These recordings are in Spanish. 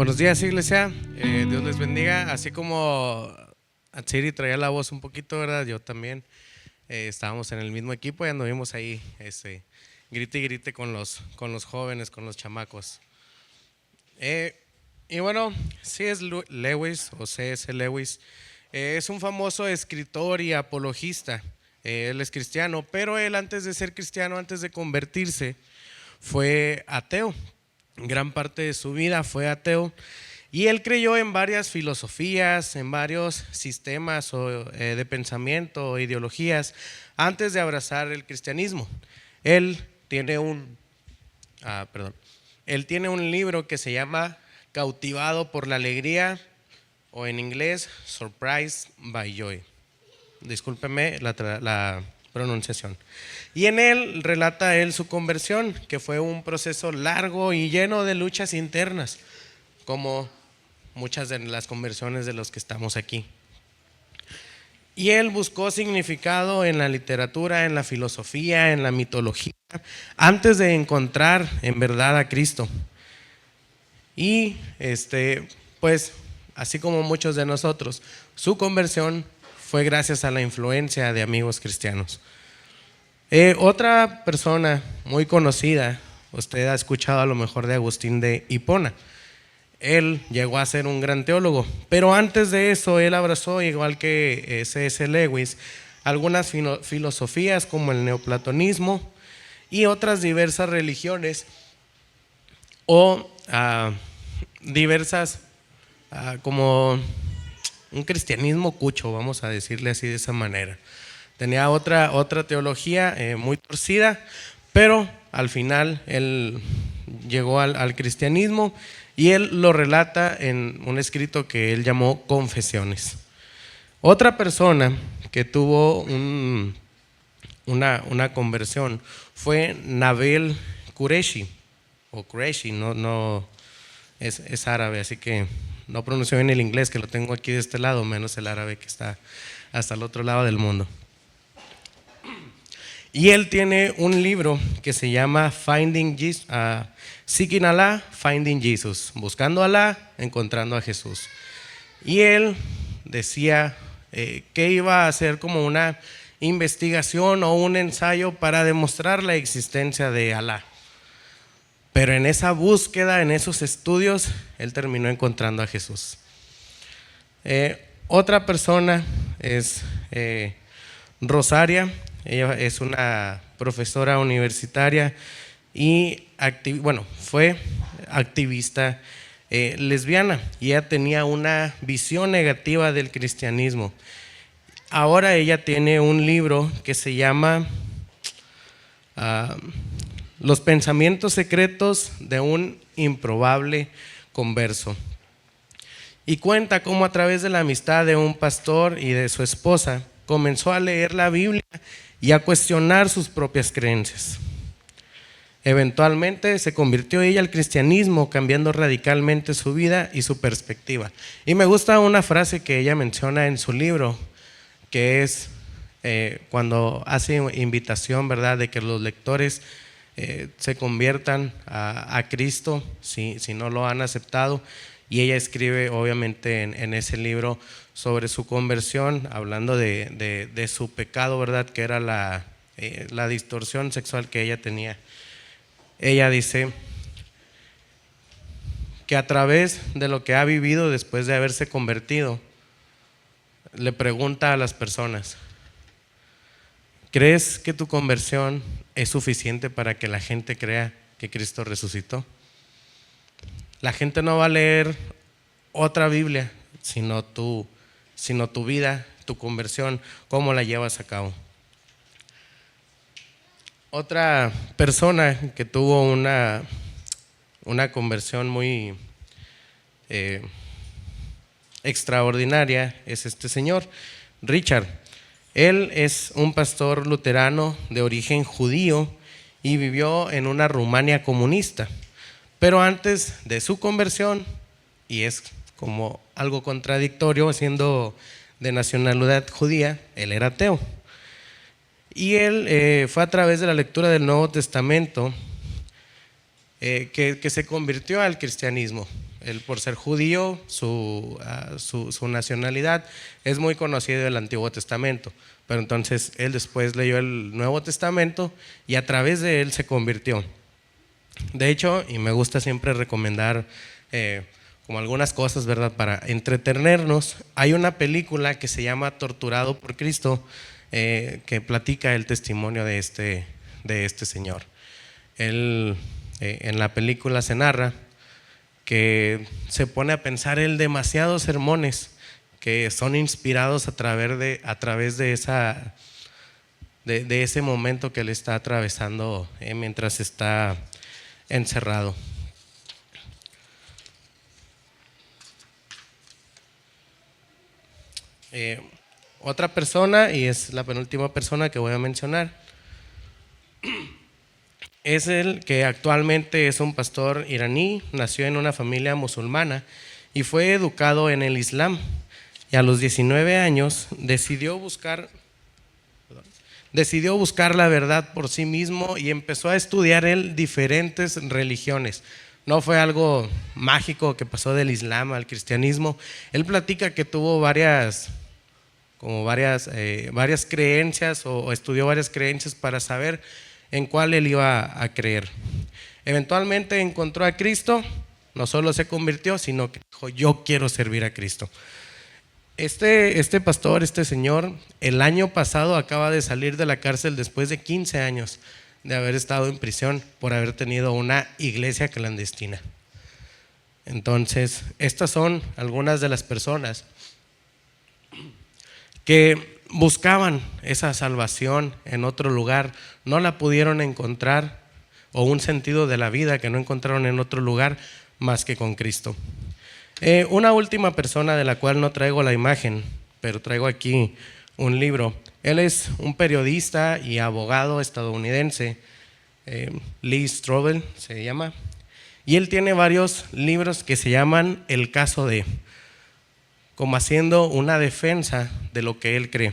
Buenos días, iglesia. Dios les bendiga. Así como Atsiri traía la voz un poquito, ¿verdad? Yo también. Estábamos en el mismo equipo y anduvimos ahí, grite y grite con los jóvenes, con los chamacos. Y bueno, C.S. Lewis o C.S. Lewis es un famoso escritor y apologista. Él es cristiano, pero él antes de ser cristiano, antes de convertirse, fue ateo. Gran parte de su vida fue ateo y él creyó en varias filosofías, en varios sistemas de pensamiento o ideologías antes de abrazar el cristianismo. Él tiene él tiene un libro que se llama Cautivado por la Alegría, o en inglés Surprised by Joy. Discúlpeme la pronunciación. Y en él relata él su conversión, que fue un proceso largo y lleno de luchas internas, como muchas de las conversiones de los que estamos aquí. Y él buscó significado en la literatura, en la filosofía, en la mitología, antes de encontrar en verdad a Cristo. Y pues, así como muchos de nosotros, su conversión fue gracias a la influencia de amigos cristianos. Otra persona muy conocida, usted ha escuchado a lo mejor de Agustín de Hipona. Él llegó a ser un gran teólogo, pero antes de eso él abrazó, igual que C.S. Lewis, algunas filosofías como el neoplatonismo y otras diversas religiones o diversas como un cristianismo cucho, vamos a decirle así de esa manera. Tenía otra teología muy torcida, pero al final él llegó al cristianismo y él lo relata en un escrito que él llamó Confesiones. Otra persona que tuvo una conversión fue Nabil Qureshi, o Qureshi, no es árabe, así que no pronuncio bien el inglés, que lo tengo aquí de este lado, menos el árabe que está hasta el otro lado del mundo. Y él tiene un libro que se llama Seeking Allah, Finding Jesus, buscando a Alá, encontrando a Jesús. Y él decía que iba a hacer como una investigación o un ensayo para demostrar la existencia de Alá. Pero en esa búsqueda, en esos estudios, él terminó encontrando a Jesús. Otra persona es Rosaria. Ella es una profesora universitaria y fue activista lesbiana, y ella tenía una visión negativa del cristianismo. Ahora ella tiene un libro que se llama Los pensamientos secretos de un improbable converso, y cuenta cómo a través de la amistad de un pastor y de su esposa comenzó a leer la Biblia y a cuestionar sus propias creencias. Eventualmente se convirtió ella al cristianismo, cambiando radicalmente su vida y su perspectiva. Y me gusta una frase que ella menciona en su libro, que es cuando hace invitación, ¿verdad?, de que los lectores se conviertan a Cristo si no lo han aceptado. Y ella escribe obviamente en ese libro sobre su conversión, hablando de su pecado, ¿verdad?, que era la distorsión sexual que ella tenía. Ella dice que a través de lo que ha vivido después de haberse convertido, le pregunta a las personas: ¿crees que tu conversión es suficiente para que la gente crea que Cristo resucitó? La gente no va a leer otra Biblia, sino tu vida, tu conversión, cómo la llevas a cabo. Otra persona que tuvo una conversión muy extraordinaria es este señor, Richard. Él es un pastor luterano de origen judío y vivió en una Rumania comunista. Pero antes de su conversión, y es como algo contradictorio siendo de nacionalidad judía, él era ateo. Y él fue a través de la lectura del Nuevo Testamento que se convirtió al cristianismo. él por ser judío, su nacionalidad es muy conocido del Antiguo Testamento. Pero entonces él después leyó el Nuevo Testamento y a través de él se convirtió. De hecho, y me gusta siempre recomendar como algunas cosas, ¿verdad? Para entretenernos, hay una película que se llama Torturado por Cristo, que platica el testimonio de este señor. Él, en la película se narra que se pone a pensar él demasiados sermones que son inspirados a través de ese momento que él está atravesando mientras está encerrado. Otra persona, y es la penúltima persona que voy a mencionar, es el que actualmente es un pastor iraní, nació en una familia musulmana y fue educado en el Islam. Y a los 19 años decidió buscar la verdad por sí mismo y empezó a estudiar él diferentes religiones. No fue algo mágico que pasó del Islam al cristianismo. Él platica que tuvo varias creencias o estudió varias creencias para saber en cuál él iba a creer. Eventualmente encontró a Cristo, no solo se convirtió, sino que dijo: yo quiero servir a Cristo. Este pastor, este señor, el año pasado acaba de salir de la cárcel después de 15 años de haber estado en prisión por haber tenido una iglesia clandestina. Entonces, estas son algunas de las personas que buscaban esa salvación en otro lugar, no la pudieron encontrar, o un sentido de la vida que no encontraron en otro lugar más que con Cristo. Una última persona de la cual no traigo la imagen, pero traigo aquí un libro. Él es un periodista y abogado estadounidense, Lee Strobel se llama, y él tiene varios libros que se llaman El caso de, como haciendo una defensa de lo que él cree.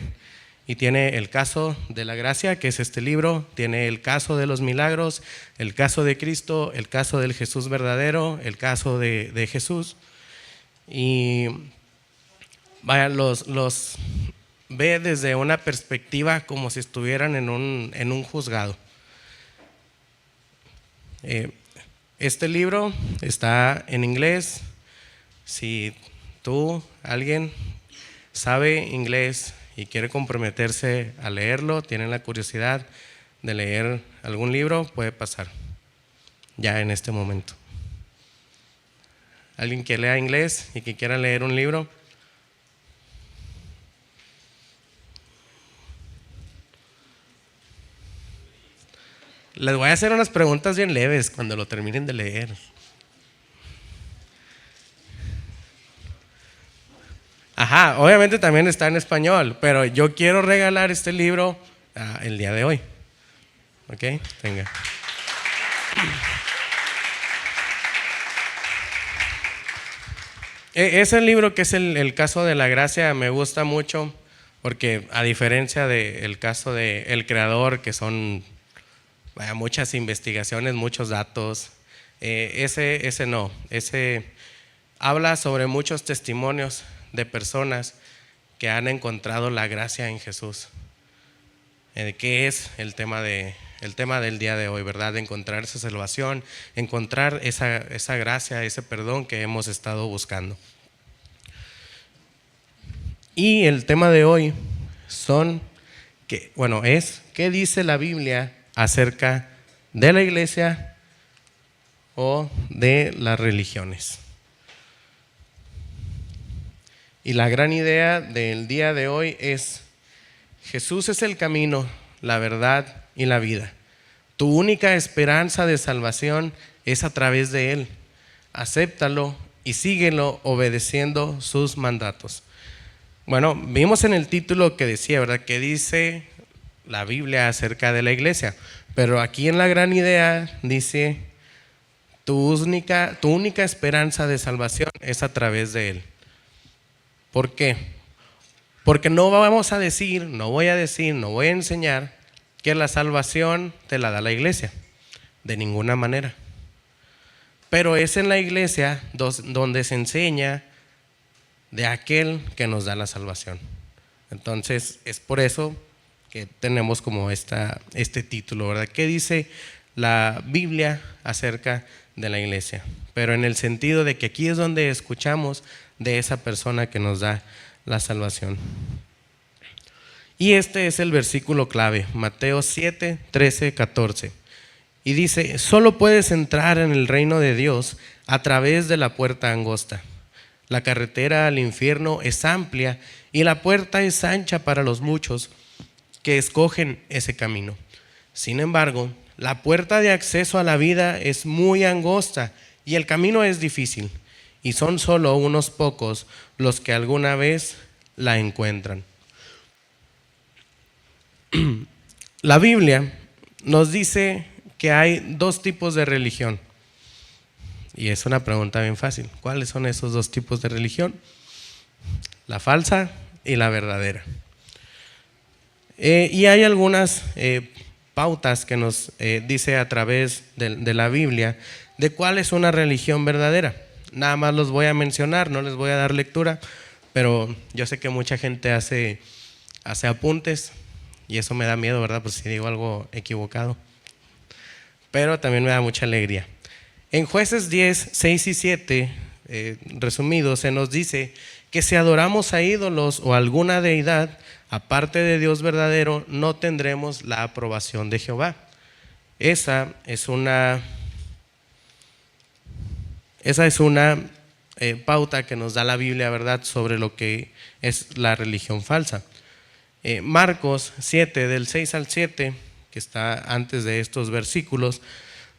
Y tiene el caso de la gracia, que es este libro, tiene el caso de los milagros, el caso de Cristo, el caso del Jesús verdadero, el caso de Jesús. Y vaya, los ve desde una perspectiva como si estuvieran en un juzgado. Este libro está en inglés. Si alguien sabe inglés y quiere comprometerse a leerlo, tiene la curiosidad de leer algún libro, puede pasar ya en este momento. Alguien que lea inglés y que quiera leer un libro. Les voy a hacer unas preguntas bien leves cuando lo terminen de leer. Ajá, obviamente también está en español, pero yo quiero regalar este libro el día de hoy. ¿Ok? Venga. Ese libro que es el caso de la gracia me gusta mucho porque, a diferencia del caso del creador, que son muchas investigaciones, muchos datos, ese no, ese habla sobre muchos testimonios de personas que han encontrado la gracia en Jesús, que es el tema del día de hoy, ¿verdad? De encontrar esa salvación, encontrar esa gracia, ese perdón que hemos estado buscando. Y el tema de hoy es ¿qué dice la Biblia acerca de la iglesia o de las religiones? Y la gran idea del día de hoy es: Jesús es el camino, la verdad y la vida. Tu única esperanza de salvación es a través de Él. Acéptalo y síguelo obedeciendo sus mandatos. Bueno, vimos en el título que decía, ¿verdad?, que dice la Biblia acerca de la iglesia. Pero aquí en la gran idea dice: tu única esperanza de salvación es a través de Él. ¿Por qué? Porque no voy a enseñar que la salvación te la da la iglesia. De ninguna manera. pero es en la iglesia donde se enseña de aquel que nos da la salvación. Entonces es por eso que tenemos como este título, ¿verdad? ¿Qué dice la Biblia acerca de la iglesia? Pero en el sentido de que aquí es donde escuchamos de esa persona que nos da la salvación. Y este es el versículo clave, Mateo 7, 13, 14. Y dice: solo puedes entrar en el reino de Dios a través de la puerta angosta. La carretera al infierno es amplia y la puerta es ancha para los muchos que escogen ese camino. Sin embargo, la puerta de acceso a la vida es muy angosta y el camino es difícil, y son solo unos pocos los que alguna vez la encuentran. La Biblia nos dice que hay dos tipos de religión. Y es una pregunta bien fácil. ¿Cuáles son esos dos tipos de religión? La falsa y la verdadera. Y hay algunas pautas que nos dice a través de la Biblia de cuál es una religión verdadera. Nada más los voy a mencionar, no les voy a dar lectura, pero yo sé que mucha gente hace apuntes y eso me da miedo, ¿verdad? Pues si digo algo equivocado. Pero también me da mucha alegría. En Jueces 10, 6 y 7, resumido, se nos dice que si adoramos a ídolos o alguna deidad, aparte de Dios verdadero, no tendremos la aprobación de Jehová. Esa es una pauta que nos da la Biblia, ¿verdad?, sobre lo que es la religión falsa. Marcos 7, del 6 al 7, que está antes de estos versículos,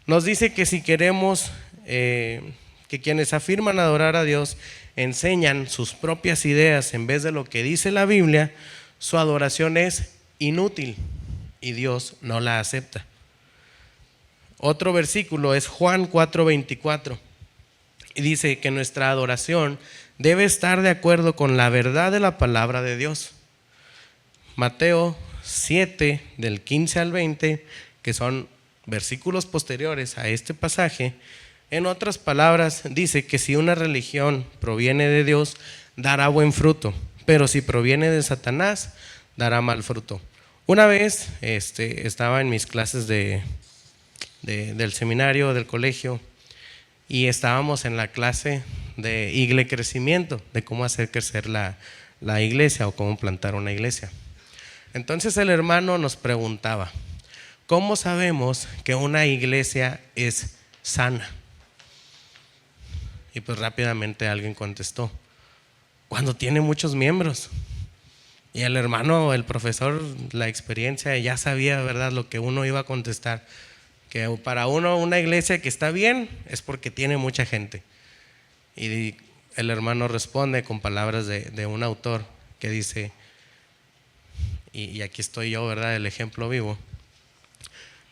nos dice que si queremos que quienes afirman adorar a Dios enseñan sus propias ideas en vez de lo que dice la Biblia, su adoración es inútil y Dios no la acepta. Otro versículo es Juan 4:24 y dice que nuestra adoración debe estar de acuerdo con la verdad de la palabra de Dios. Mateo 7, del 15 al 20, que son versículos posteriores a este pasaje, en otras palabras dice que si una religión proviene de Dios, dará buen fruto, pero si proviene de Satanás, dará mal fruto. Una vez estaba en mis clases del seminario, del colegio, y estábamos en la clase de igle crecimiento, de cómo hacer crecer la iglesia o cómo plantar una iglesia. Entonces el hermano nos preguntaba: ¿cómo sabemos que una iglesia es sana? Y pues rápidamente alguien contestó: cuando tiene muchos miembros. Y el hermano, el profesor, la experiencia, ya sabía, ¿verdad?, lo que uno iba a contestar. Que para uno una iglesia que está bien es porque tiene mucha gente. Y el hermano responde con palabras de un autor que dice, y aquí estoy yo, ¿verdad?, el ejemplo vivo.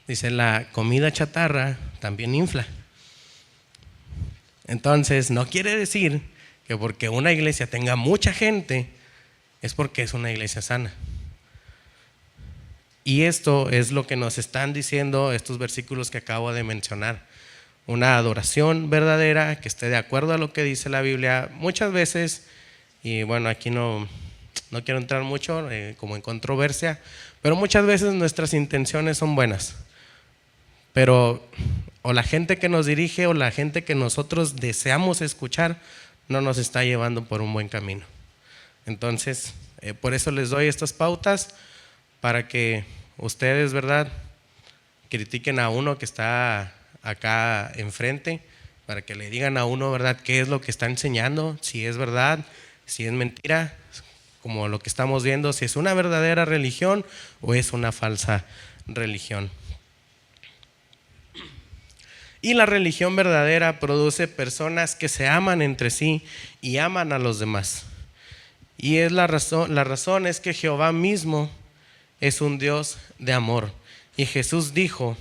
Dice: la comida chatarra también infla. Entonces no quiere decir que porque una iglesia tenga mucha gente es porque es una iglesia sana. Y esto es lo que nos están diciendo estos versículos que acabo de mencionar. Una adoración verdadera que esté de acuerdo a lo que dice la Biblia. Muchas veces, y bueno, aquí no quiero entrar mucho como en controversia, pero muchas veces nuestras intenciones son buenas, pero o la gente que nos dirige o la gente que nosotros deseamos escuchar no nos está llevando por un buen camino. Entonces, por eso les doy estas pautas para que ustedes, ¿verdad?, critiquen a uno que está acá enfrente, para que le digan a uno, ¿verdad?, qué es lo que está enseñando, si es verdad, si es mentira, como lo que estamos viendo, si es una verdadera religión o es una falsa religión. Y la religión verdadera produce personas que se aman entre sí y aman a los demás. Y es la razón es que Jehová mismo es un Dios de amor. Y Jesús dijo: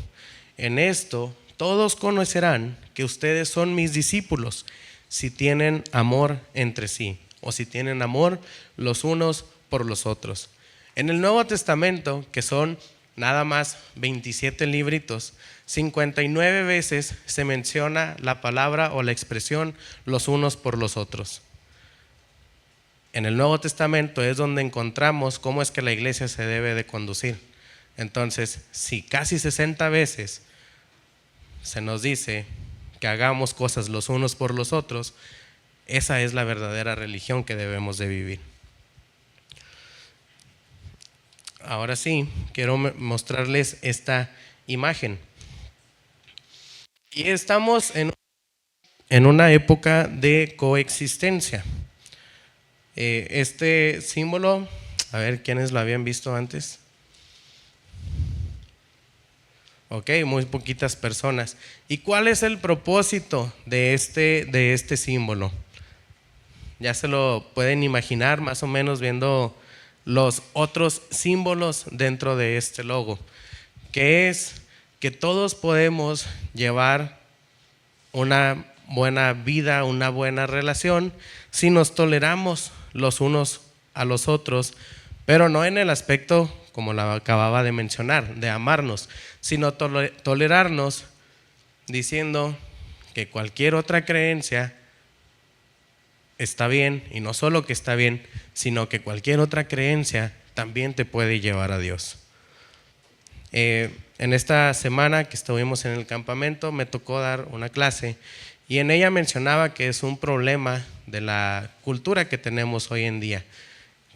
en esto todos conocerán que ustedes son mis discípulos, si tienen amor entre sí, o si tienen amor los unos por los otros. En el Nuevo Testamento, que son nada más 27 libritos, 59 veces se menciona la palabra o la expresión los unos por los otros. En el Nuevo Testamento es donde encontramos cómo es que la iglesia se debe de conducir. Entonces, si casi 60 veces se nos dice que hagamos cosas los unos por los otros, esa es la verdadera religión que debemos de vivir. Ahora sí, quiero mostrarles esta imagen. Y estamos en una época de coexistencia. Este símbolo, a ver, ¿quiénes lo habían visto antes? Ok, muy poquitas personas. ¿Y cuál es el propósito de este símbolo? Ya se lo pueden imaginar más o menos viendo los otros símbolos dentro de este logo, que es que todos podemos llevar una buena vida, una buena relación, si nos toleramos los unos a los otros, pero no en el aspecto, como la acababa de mencionar, de amarnos, sino tolerarnos diciendo que cualquier otra creencia está bien, y no solo que está bien, sino que cualquier otra creencia también te puede llevar a Dios. En esta semana que estuvimos en el campamento me tocó dar una clase y en ella mencionaba que es un problema de la cultura que tenemos hoy en día,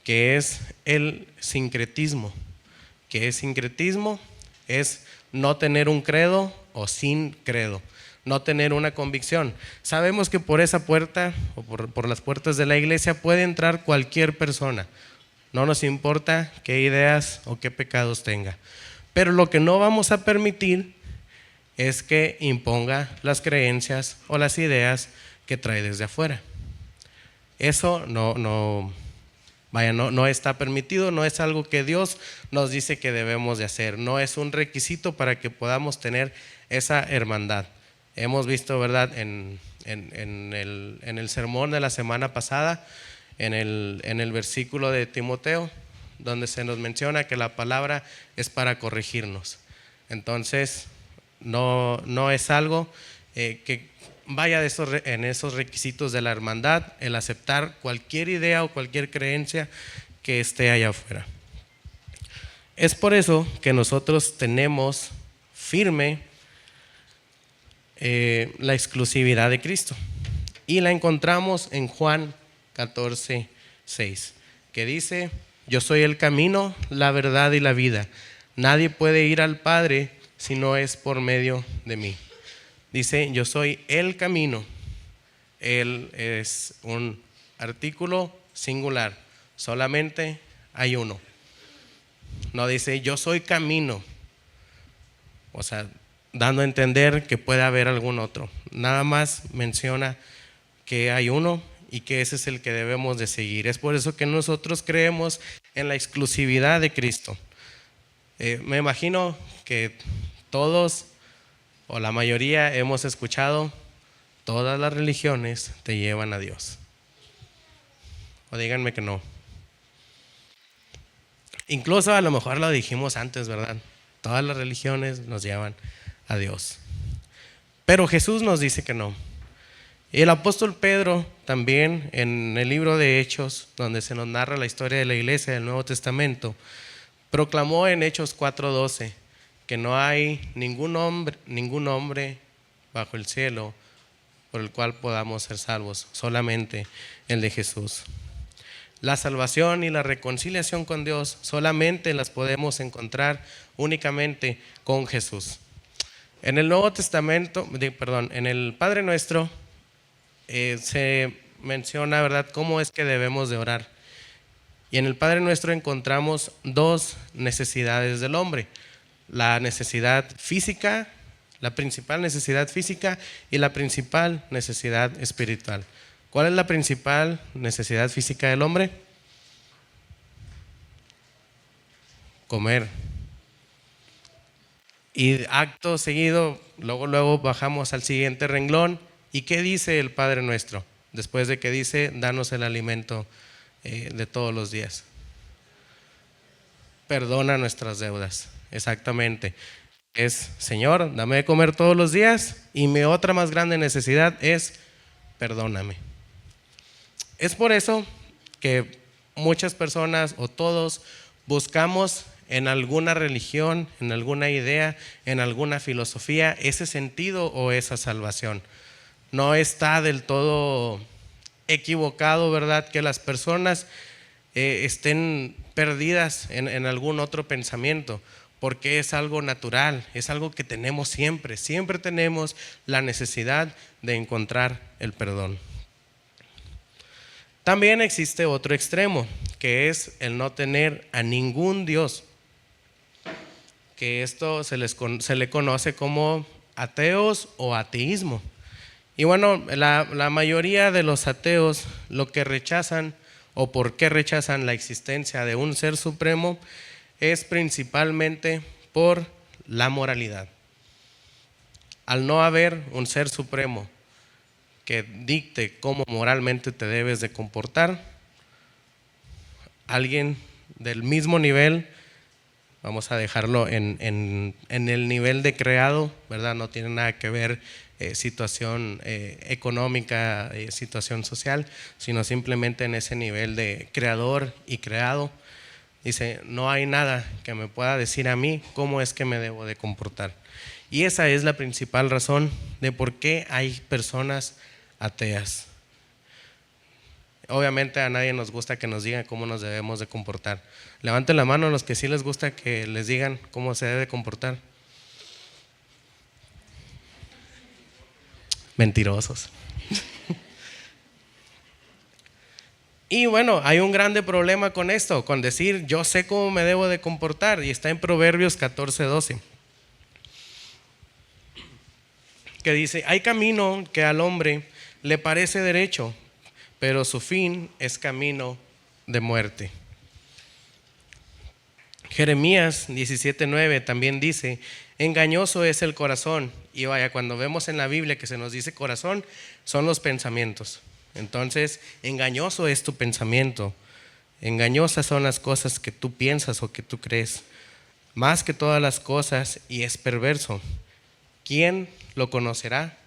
que es el sincretismo. ¿Qué es sincretismo? Es no tener un credo o sin credo, no tener una convicción. Sabemos que por esa puerta o por las puertas de la iglesia puede entrar cualquier persona. No nos importa qué ideas o qué pecados tenga. Pero lo que no vamos a permitir es que imponga las creencias o las ideas que trae desde afuera. Eso no está permitido, no es algo que Dios nos dice que debemos de hacer, no es un requisito para que podamos tener esa hermandad. Hemos visto, ¿verdad?, en el sermón de la semana pasada, en el versículo de Timoteo, donde se nos menciona que la palabra es para corregirnos. Entonces, no es algo que vaya en esos requisitos de la hermandad, el aceptar cualquier idea o cualquier creencia que esté allá afuera. Es por eso que nosotros tenemos firme la exclusividad de Cristo. Y la encontramos en Juan 14:6, que dice: yo soy el camino, la verdad y la vida. Nadie puede ir al Padre si no es por medio de mí. Dice, yo soy el camino. Él es un artículo singular. Solamente hay uno. No dice, yo soy camino. O sea, dando a entender que puede haber algún otro. Nada más menciona que hay uno y que ese es el que debemos de seguir. Es por eso que nosotros creemos en la exclusividad de Cristo. Me imagino que todos o la mayoría hemos escuchado, todas las religiones te llevan a Dios. O díganme que no. Incluso a lo mejor lo dijimos antes, ¿verdad? Todas las religiones nos llevan a Dios. Pero Jesús nos dice que no. Y el apóstol Pedro también en el libro de Hechos, donde se nos narra la historia de la iglesia del Nuevo Testamento, proclamó en Hechos 4:12 que no hay ningún hombre bajo el cielo por el cual podamos ser salvos, solamente el de Jesús. La salvación y la reconciliación con Dios solamente las podemos encontrar únicamente con Jesús. En el Nuevo Testamento, en el Padre Nuestro, se menciona, ¿verdad?, cómo es que debemos de orar. Y en el Padre Nuestro encontramos dos necesidades del hombre: la necesidad física, la principal necesidad física y la principal necesidad espiritual. ¿Cuál es la principal necesidad física del hombre? Comer. Y acto seguido, luego bajamos al siguiente renglón. ¿Y qué dice el Padre Nuestro? Después de que dice, danos el alimento de todos los días. Perdona nuestras deudas, exactamente. Es, Señor, dame de comer todos los días, y mi otra más grande necesidad es, perdóname. Es por eso que muchas personas o todos buscamos en alguna religión, en alguna idea, en alguna filosofía, ese sentido o esa salvación. No está del todo equivocado, ¿verdad?, que las personas estén perdidas en algún otro pensamiento, porque es algo natural, es algo que tenemos siempre. Siempre tenemos la necesidad de encontrar el perdón. También existe otro extremo, que es el no tener a ningún Dios, que esto se le conoce como ateos o ateísmo. Y bueno, la mayoría de los ateos lo que rechazan o por qué rechazan la existencia de un ser supremo es principalmente por la moralidad. Al no haber un ser supremo que dicte cómo moralmente te debes de comportar, alguien del mismo nivel, vamos a dejarlo en el nivel de creado, ¿verdad? No tiene nada que ver situación económica, situación social, sino simplemente en ese nivel de creador y creado. Dice, no hay nada que me pueda decir a mí cómo es que me debo de comportar. Y esa es la principal razón de por qué hay personas ateas. Obviamente a nadie nos gusta que nos digan cómo nos debemos de comportar. Levanten la mano los que sí les gusta que les digan cómo se debe comportar. Mentirosos. Y bueno, hay un grande problema con esto, con decir yo sé cómo me debo de comportar, y está en Proverbios 14:12, que dice, hay camino que al hombre le parece derecho, pero su fin es camino de muerte. Jeremías 17:9 también dice, engañoso es el corazón. Y vaya, cuando vemos en la Biblia que se nos dice corazón, son los pensamientos. Entonces, engañoso es tu pensamiento, engañosas son las cosas que tú piensas o que tú crees, más que todas las cosas, y es perverso. ¿Quién lo conocerá?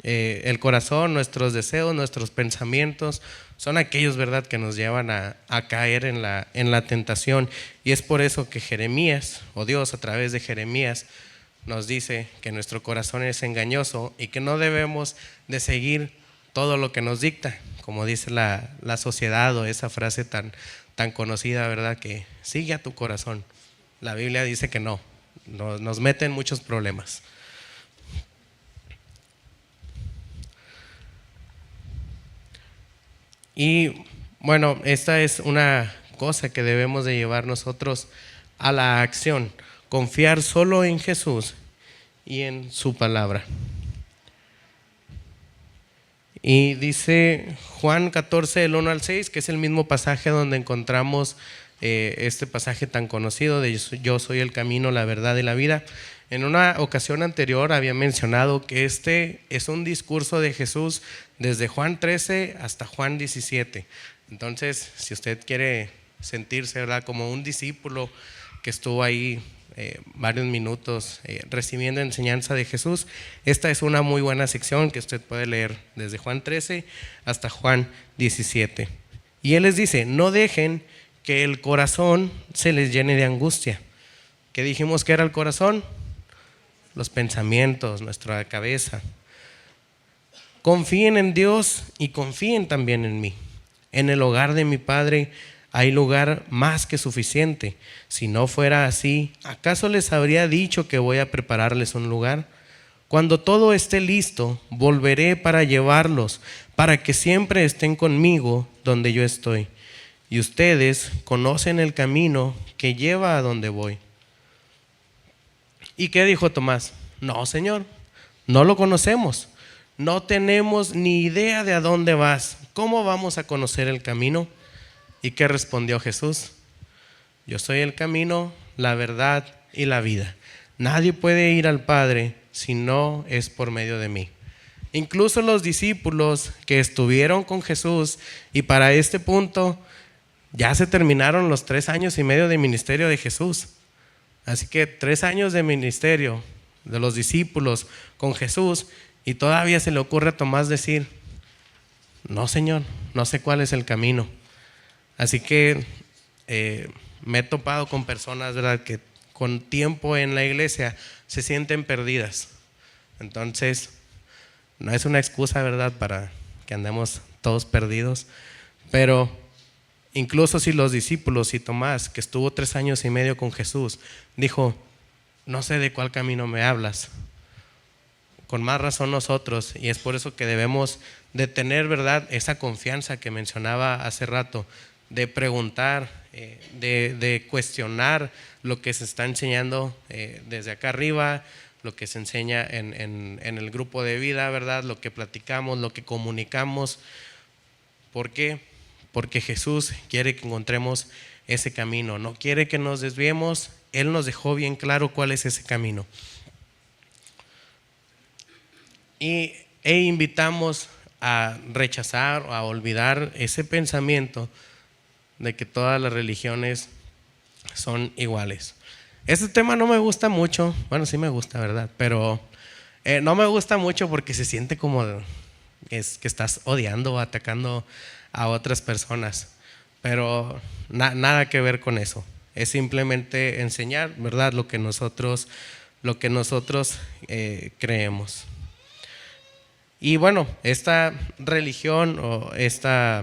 El corazón, nuestros deseos, nuestros pensamientos son aquellos, ¿verdad?, que nos llevan a caer en la tentación. Y es por eso que Jeremías, o Dios a través de Jeremías, nos dice que nuestro corazón es engañoso y que no debemos de seguir todo lo que nos dicta, como dice la sociedad, o esa frase tan conocida, ¿verdad?, que sigue a tu corazón. La Biblia dice que no, nos mete en muchos problemas. Y bueno, esta es una cosa que debemos de llevar nosotros a la acción, confiar solo en Jesús y en su palabra. Y dice Juan 14, del 1 al 6, que es el mismo pasaje donde encontramos este pasaje tan conocido de yo soy el camino, la verdad y la vida. En una ocasión anterior había mencionado que este es un discurso de Jesús desde Juan 13 hasta Juan 17. Entonces, si usted quiere sentirse, ¿verdad?, como un discípulo que estuvo ahí varios minutos recibiendo enseñanza de Jesús, esta es una muy buena sección que usted puede leer desde Juan 13 hasta Juan 17. Y Él les dice, no dejen que el corazón se les llene de angustia. ¿Qué dijimos que era el corazón? Los pensamientos, nuestra cabeza. Confíen en Dios y confíen también en mí. En el hogar de mi Padre hay lugar más que suficiente. Si no fuera así, ¿acaso les habría dicho que voy a prepararles un lugar? Cuando todo esté listo, volveré para llevarlos, para que siempre estén conmigo donde yo estoy. Y ustedes conocen el camino que lleva a donde voy. ¿Y qué dijo Tomás? No, Señor, no lo conocemos. No tenemos ni idea de a dónde vas. ¿Cómo vamos a conocer el camino? ¿Y qué respondió Jesús? Yo soy el camino, la verdad y la vida. Nadie puede ir al Padre si no es por medio de mí. Incluso los discípulos que estuvieron con Jesús, y para este punto ya se terminaron los 3 años y medio de ministerio de Jesús. Así que 3 años de ministerio de los discípulos con Jesús y todavía se le ocurre a Tomás decir, no Señor, no sé cuál es el camino. Así que me he topado con personas, ¿verdad?, que con tiempo en la iglesia se sienten perdidas. Entonces, no es una excusa, ¿verdad?, para que andemos todos perdidos, pero incluso si los discípulos y Tomás, que estuvo 3 años y medio con Jesús, dijo, no sé de cuál camino me hablas, con más razón nosotros, y es por eso que debemos de tener, ¿verdad?, esa confianza que mencionaba hace rato, de preguntar, de cuestionar lo que se está enseñando desde acá arriba, lo que se enseña en el grupo de vida, ¿verdad?, lo que platicamos, lo que comunicamos. ¿Por qué? Porque Jesús quiere que encontremos ese camino, no quiere que nos desviemos. Él nos dejó bien claro cuál es ese camino. E invitamos a rechazar o a olvidar ese pensamiento de que todas las religiones son iguales. Este tema no me gusta mucho, bueno, sí me gusta, ¿verdad? Pero no me gusta mucho porque se siente como que estás odiando o atacando a otras personas, pero nada que ver con eso. Es simplemente enseñar, ¿verdad?, lo que nosotros creemos. Y bueno, esta religión o este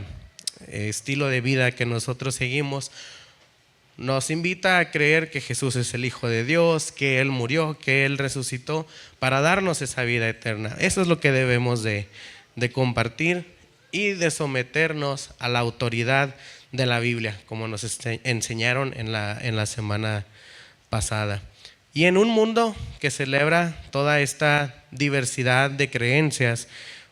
estilo de vida que nosotros seguimos nos invita a creer que Jesús es el Hijo de Dios, que Él murió, que Él resucitó para darnos esa vida eterna. Eso es lo que debemos de compartir y de someternos a la autoridad de la Biblia, como nos enseñaron en la semana pasada. Y en un mundo que celebra toda esta diversidad de creencias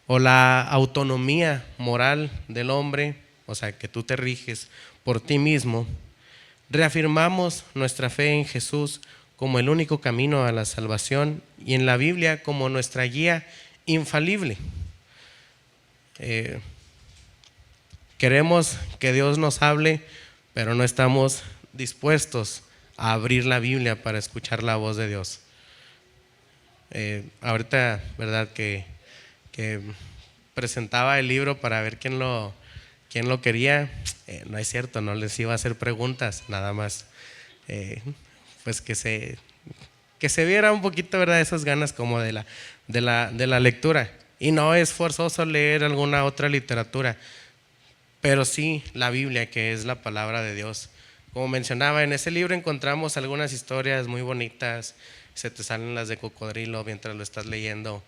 o la autonomía moral del hombre, o sea, que tú te riges por ti mismo, reafirmamos nuestra fe en Jesús como el único camino a la salvación y en la Biblia como nuestra guía infalible. Queremos que Dios nos hable, pero no estamos dispuestos a abrir la Biblia para escuchar la voz de Dios. Ahorita, ¿verdad?, que presentaba el libro para ver quién lo quería. No es cierto, no les iba a hacer preguntas, nada más pues que se viera un poquito, ¿verdad?, esas ganas como de la lectura. Y no es forzoso leer alguna otra literatura, pero sí la Biblia, que es la palabra de Dios. Como mencionaba, en ese libro encontramos algunas historias muy bonitas, se te salen las de cocodrilo mientras lo estás leyendo,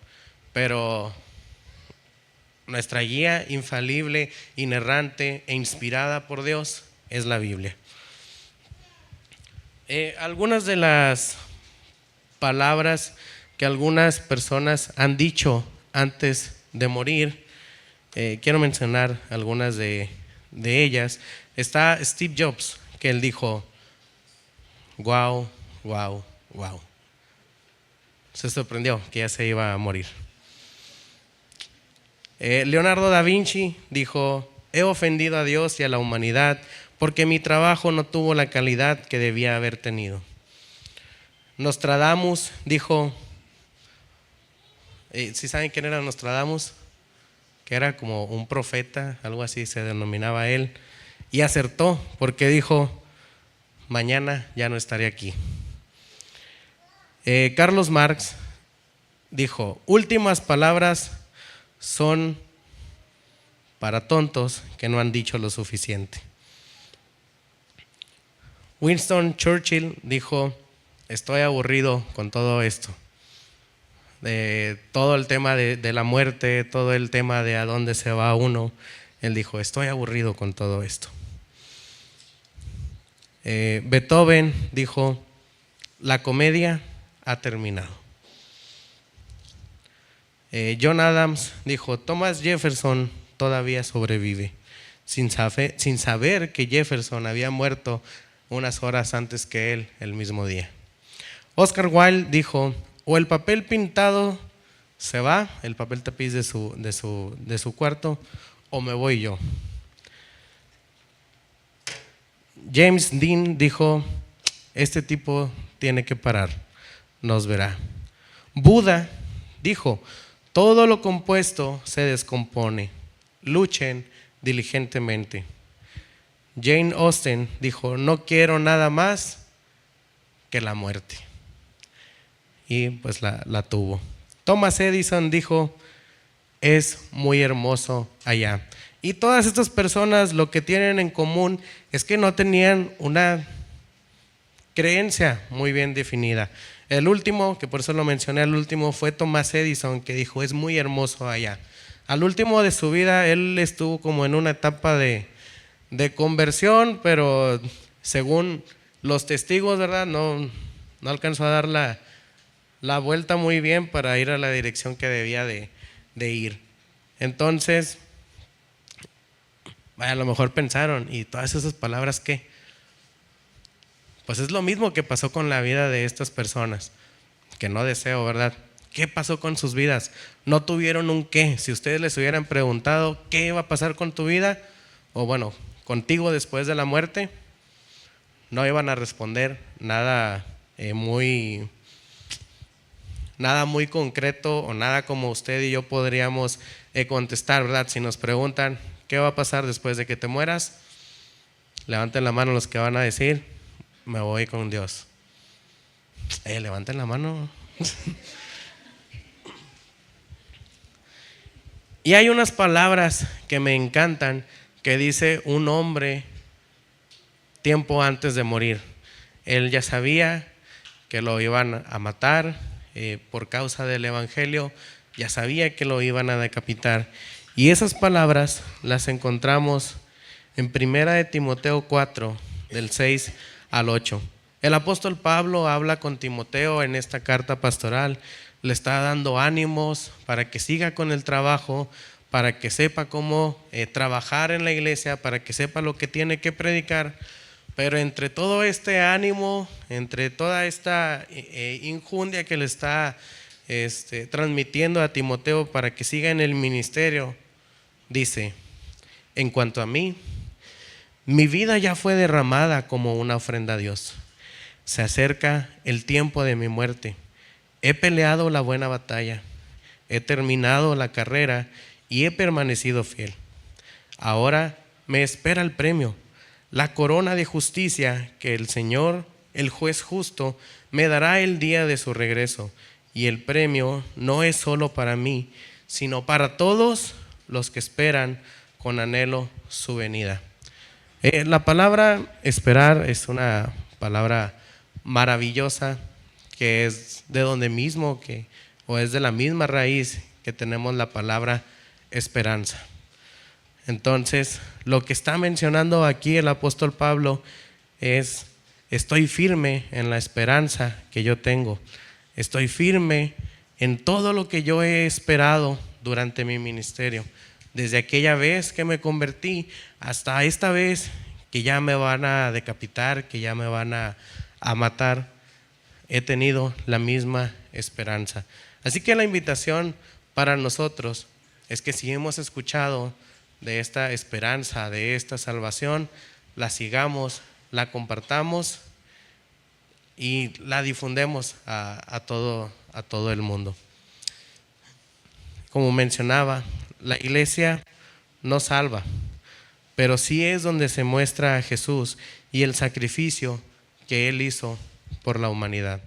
pero nuestra guía infalible, inerrante e inspirada por Dios es la Biblia. Algunas de las palabras que algunas personas han dicho antes de morir, quiero mencionar algunas de ellas. Está Steve Jobs, que él dijo, wow, wow, wow. Se sorprendió que ya se iba a morir. Leonardo da Vinci dijo, he ofendido a Dios y a la humanidad porque mi trabajo no tuvo la calidad que debía haber tenido. Nostradamus dijo, ¿sí saben quién era Nostradamus? Que era como un profeta, algo así se denominaba él, y acertó porque dijo, mañana ya no estaré aquí. Carlos Marx dijo, últimas palabras son para tontos que no han dicho lo suficiente. Winston Churchill dijo, estoy aburrido con todo esto, de todo el tema de la muerte, todo el tema de a dónde se va uno. Él dijo, estoy aburrido con todo esto. Beethoven dijo, la comedia ha terminado. John Adams dijo, Thomas Jefferson todavía sobrevive, sin saber que Jefferson había muerto unas horas antes que él el mismo día. Oscar Wilde dijo, o el papel pintado se va, el papel tapiz de su cuarto, o me voy yo. James Dean dijo, este tipo tiene que parar, nos verá. Buda dijo, todo lo compuesto se descompone, luchen diligentemente. Jane Austen dijo, no quiero nada más que la muerte. Y pues la tuvo. Thomas Edison dijo, es muy hermoso allá. Y todas estas personas lo que tienen en común es que no tenían una creencia muy bien definida. El último, que por eso lo mencioné al último, fue Thomas Edison, que dijo, es muy hermoso allá. Al último de su vida, él estuvo como en una etapa de conversión, pero según los testigos, ¿verdad? No alcanzó a dar la vuelta muy bien para ir a la dirección que debía de ir. Entonces, a lo mejor pensaron, ¿y todas esas palabras qué? Pues es lo mismo que pasó con la vida de estas personas, que no deseo, ¿verdad? ¿Qué pasó con sus vidas? No tuvieron un qué. Si ustedes les hubieran preguntado qué va a pasar con tu vida, o bueno, contigo después de la muerte, no iban a responder nada muy concreto o nada como usted y yo podríamos contestar, ¿verdad? Si nos preguntan qué va a pasar después de que te mueras, levanten la mano los que van a decir, me voy con Dios. Levanten la mano. Y hay unas palabras que me encantan que dice un hombre tiempo antes de morir. Él ya sabía que lo iban a matar por causa del evangelio, ya sabía que lo iban a decapitar. Y esas palabras las encontramos en 1 de Timoteo 4, del 6 al 8. El apóstol Pablo habla con Timoteo en esta carta pastoral, le está dando ánimos para que siga con el trabajo, para que sepa cómo trabajar en la iglesia, para que sepa lo que tiene que predicar. Pero entre todo este ánimo, entre toda esta injundia que le está transmitiendo a Timoteo para que siga en el ministerio, dice, en cuanto a mí, mi vida ya fue derramada como una ofrenda a Dios. Se acerca el tiempo de mi muerte. He peleado la buena batalla, he terminado la carrera y he permanecido fiel. Ahora me espera el premio, la corona de justicia que el Señor, el juez justo, me dará el día de su regreso. Y el premio no es solo para mí, sino para todos los que esperan con anhelo su venida. La palabra esperar es una palabra maravillosa que es de donde mismo o es de la misma raíz que tenemos la palabra esperanza. Entonces, lo que está mencionando aquí el apóstol Pablo es: estoy firme en la esperanza que yo tengo. Estoy firme en todo lo que yo he esperado durante mi ministerio. Desde aquella vez que me convertí hasta esta vez que ya me van a decapitar, que ya me van a matar, he tenido la misma esperanza. Así que la invitación para nosotros es que si hemos escuchado de esta esperanza, de esta salvación, la sigamos, la compartamos y la difundemos a todo el mundo. Como mencionaba, la iglesia no salva, pero sí es donde se muestra a Jesús y el sacrificio que Él hizo por la humanidad.